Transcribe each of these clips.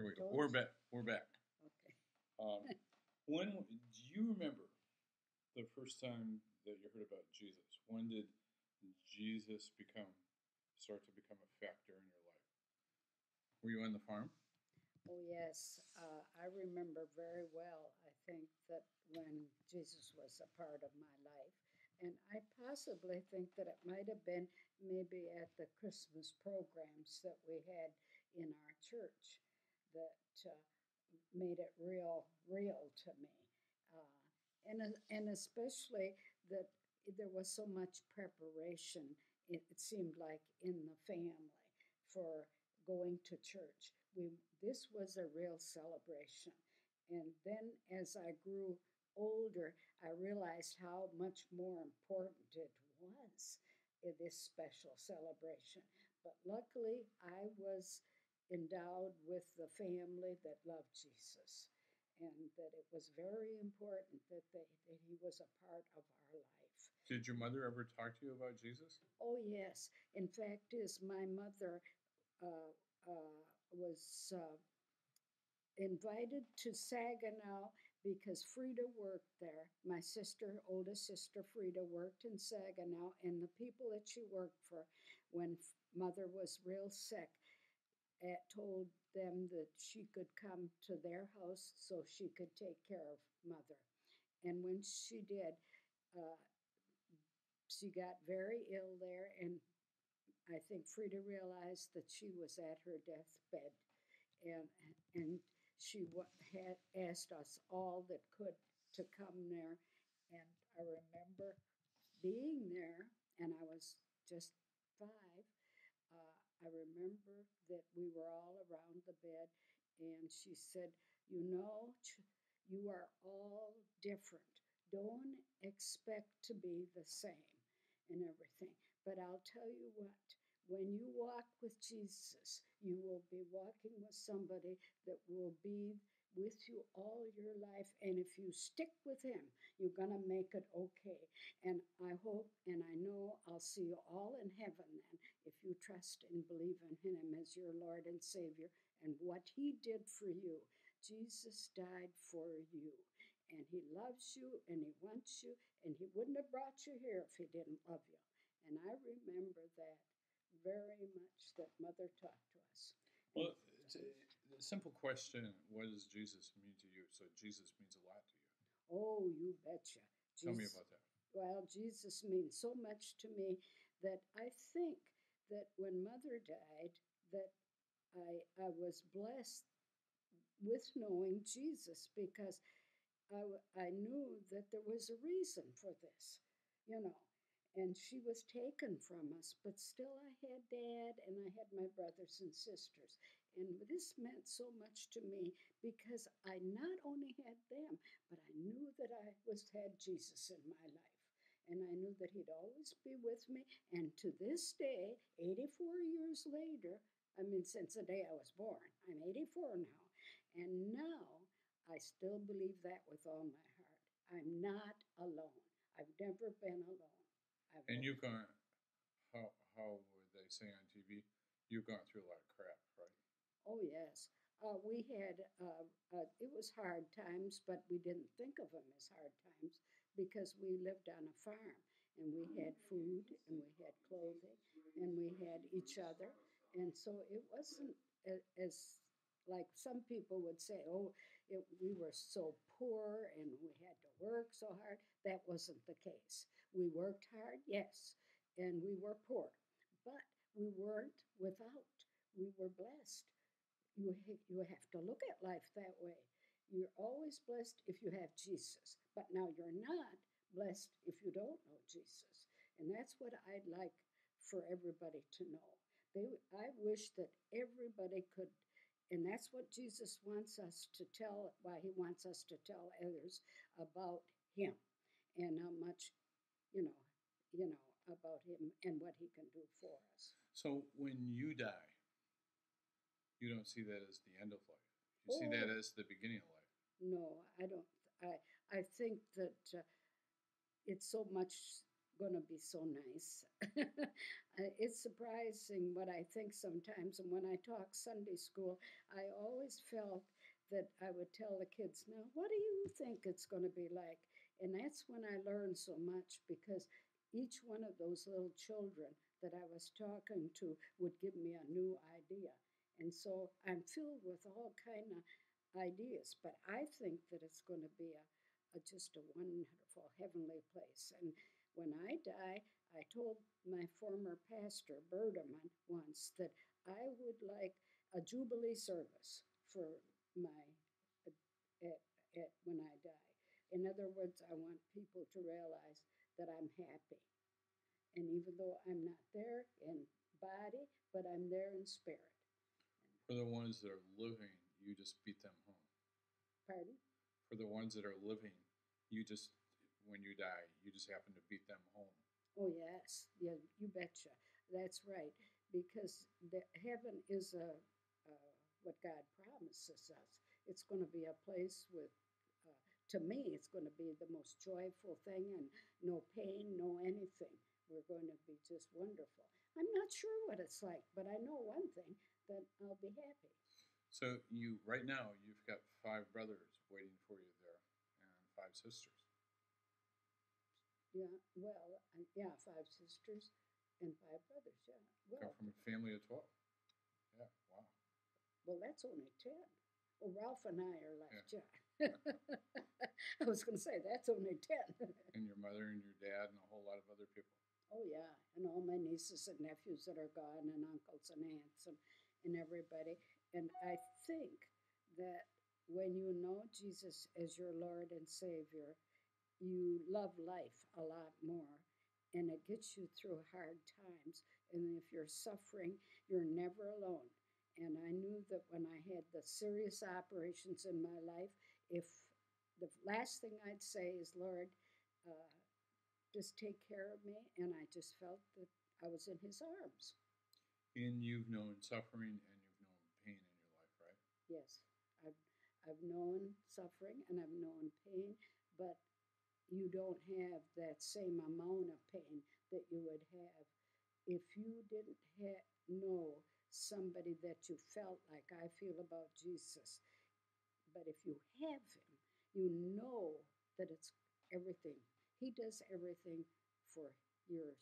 Here we go. Told We're you. back. We're back. Okay. When do you remember the first time that you heard about Jesus? When did Jesus start to become a factor in your life? Were you on the farm? Oh, yes. I remember very well. I think that when Jesus was a part of my life, and I possibly think that it might have been maybe at the Christmas programs that we had in our church that made it real to me. And especially that there was so much preparation, it seemed like, in the family for going to church. This was a real celebration. And then as I grew older, I realized how much more important it was in this special celebration. But luckily, I was endowed with the family that loved Jesus, and that it was very important that he was a part of our life. Did your mother ever talk to you about Jesus? Oh yes, in fact, is my mother uh, was invited to Saginaw because Frida worked there. My sister, oldest sister Frida, worked in Saginaw, and the people that she worked for, when mother was real sick, told them that she could come to their house so she could take care of mother. And when she did, uh, she got very ill there, and I think Frida realized that she was at her deathbed, and and she had asked us all that could to come there, and I remember being there, and I was just 5. I remember that we were all around the bed, and she said, "You know, you are all different. Don't expect to be the same and everything. But I'll tell you what, when you walk with Jesus, you will be walking with somebody that will be with you all your life. And if you stick with him, you're going to make it okay. And I hope and I know I'll see you all in heaven then if you trust and believe in him as your Lord and Savior and what he did for you. Jesus died for you, and he loves you and he wants you, and he wouldn't have brought you here if he didn't love you. And I remember that very much, that mother talked to us. Well, it's a simple question. What does Jesus mean to you? So Jesus means a lot to you. Oh, you betcha. Tell me about that. Well, Jesus means so much to me that I think that when mother died, that I was blessed with knowing Jesus, because I knew that there was a reason for this, you know. And she was taken from us, but still I had dad and I had my brothers and sisters. And this meant so much to me because I not only had them, but I knew that I had Jesus in my life. And I knew that he'd always be with me. And to this day, 84 years later, I mean, since the day I was born, I'm 84 now. And now I still believe that with all my heart. I'm not alone. I've never been alone. And you've gone, how would they say on TV? You've gone through a lot of crap, right? Oh, yes. We had, it was hard times, but we didn't think of them as hard times because we lived on a farm and we had food and we had clothing and we had each other. And so it wasn't as, like some people would say, oh, we were so poor and we had to work so hard. That wasn't the case. We worked hard, yes, and we were poor, but we weren't without. We were blessed. You have to look at life that way. You're always blessed if you have Jesus, but now you're not blessed if you don't know Jesus. And that's what I'd like for everybody to know. I wish that everybody could, and that's what Jesus wants us to tell, why he wants us to tell others about him and how much, you know, about him and what he can do for us. So when you die, you don't see that as the end of life. You see Oh, that as the beginning of life. no, I don't. I think that it's so much going to be so nice. It's surprising what I think sometimes. And when I talk Sunday school, I always felt that I would tell the kids, now, what do you think it's going to be like? And that's when I learned so much because each one of those little children that I was talking to would give me a new idea. And so I'm filled with all kind of ideas, but I think that it's going to be just a wonderful heavenly place. And when I die, I told my former pastor, Berdeman, once that I would like a jubilee service for my at, when I die. In other words, I want people to realize that I'm happy, and even though I'm not there in body, but I'm there in spirit. For the ones that are living, you just beat them home. Pardon? For the ones that are living, you just, when you die, you just happen to beat them home. Oh yes, yeah, you betcha. That's right, because the heaven is what God promises us. It's going to be a place with, to me, it's going to be the most joyful thing, and no pain, no anything. We're going to be just wonderful. I'm not sure what it's like, but I know one thing, that I'll be happy. So you, right now, you've got five brothers waiting for you there, and five sisters. Yeah, well, yeah, five sisters and five brothers. Yeah, Come well, from a family of 12. Yeah, wow. well, that's only 10. Well, Ralph and I are Yeah. left, yeah. I was going to say, that's only 10. And your mother and your dad and a whole lot of other people. Oh, yeah. And all my nieces and nephews that are gone, and uncles and aunts, and everybody. And I think that when you know Jesus as your Lord and Savior, you love life a lot more, and it gets you through hard times. And if you're suffering, you're never alone. And I knew that when I had the serious operations in my life, if the last thing I'd say is, Lord, uh, just take care of me. And I just felt that I was in his arms. And you've known suffering and you've known pain in your life, right? Yes, I've, I've known suffering and I've known pain, but you don't have that same amount of pain that you would have if you didn't know somebody that you felt like I feel about Jesus. But if you have him, you know that it's everything. He does everything for your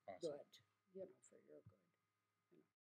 Awesome. good, for your good.